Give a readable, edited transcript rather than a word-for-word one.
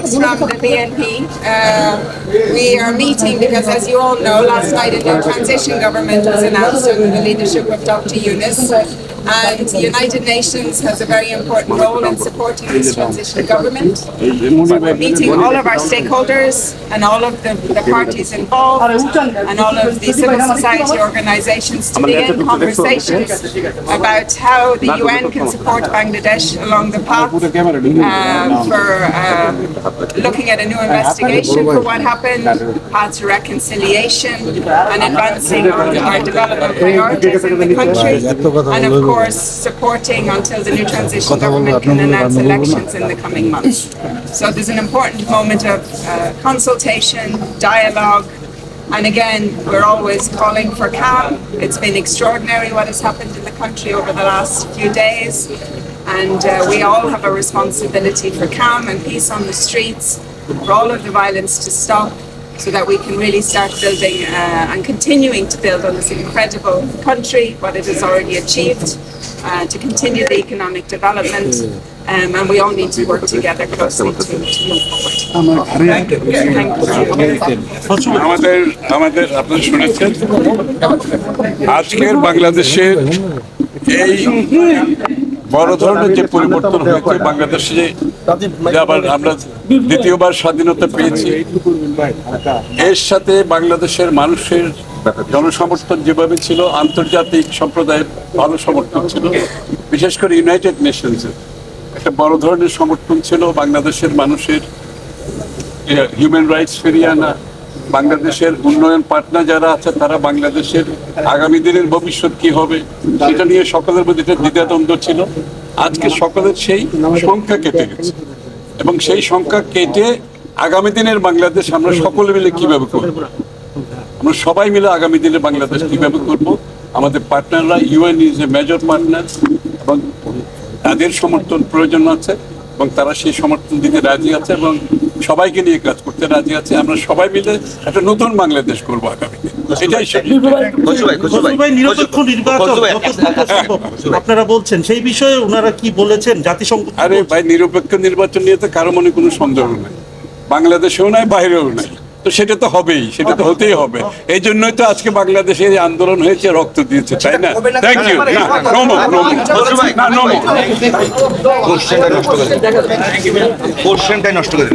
colleagues from the BNP. We are meeting because, as you all know, last night a new transition government was announced under the leadership of Dr. Yunus. And the United Nations has a very important role in supporting this transition government. We're meeting all of our stakeholders and all of the parties involved and all of the civil society organizations to begin conversations about how the UN can support Bangladesh along the path for looking at a new investigation for what happened, path to reconciliation and advancing on our development priorities in the country, and of course supporting until the new transition government can announce elections in the coming months. So there's an important moment of consultation, dialogue, and again, we're always calling for calm. It's been extraordinary what has happened in the country over the last few days, and we all have a responsibility for calm and peace on the streets, for all of the violence to stop, so that we can really start building and continuing to build on this incredible country, what it has already achieved, to continue the economic development, and we all need to work together closely to move forward. Thank you. আমাদের আপনারা শুনেছেন আজকের বাংলাদেশের এই বড় ধরনের যে পরিবর্তন হয়েছে বাংলাদেশে, যে আবার আমরা দ্বিতীয়বার স্বাধীনতা পেয়েছি, এর সাথে বাংলাদেশের মানুষের জনসমর্থন যেভাবে ছিল, আন্তর্জাতিক সম্প্রদায়ের ভালো সমর্থন ছিল, বিশেষ করে ইউনাইটেড নেশনসের একটা বড় ধরনের সমর্থন ছিল বাংলাদেশের মানুষের হিউম্যান রাইটস ফিরিয়ে আনা, বাংলাদেশের উন্নয়ন পার্টনার যারা আছে তারা বাংলাদেশের আগামী দিনের ভবিষ্যৎ কি হবে সেটা নিয়ে সকলের মধ্যে একটা দ্বিধাদ্বন্দ্ব ছিল। আজকে সকলের সেই সংখ্যা কেটে গেছে, এবং সেই সংখ্যা কেটে আগামী দিনের বাংলাদেশ আমরা সকলে মিলে কিভাবে করব, আমরা সবাই মিলে আগামী দিনে বাংলাদেশ কিভাবে করব, আমাদের পার্টনাররা, UN is a major partner, এবং তাদের সমর্থন প্রয়োজন আছে এবং তারা সেই সমর্থন দিতে রাজি আছে এবং সবাইকে নিয়ে কাজ করতে রাজি আছে। আমরা সবাই মিলে একটা নতুন বাংলাদেশ করবো আগামীতে, এটাই। নিরপেক্ষ নির্বাচন আপনারা বলছেন, সেই বিষয়ে ওনারা কি বলেছেন? জাতিসংঘ আরে ভাই, নিরপেক্ষ নির্বাচন নিয়ে তো কারো মনে কোনো সন্দেহ নাই, বাংলাদেশেও নাই বাইরেও নাই, তো সেটা তো হবেই, সেটা তো হতেই হবে। এই জন্যই তো আজকে বাংলাদেশের আন্দোলন হয়েছে, রক্ত দিয়েছে, তাই না? Thank you. কোশ্চেনটাই নষ্ট করে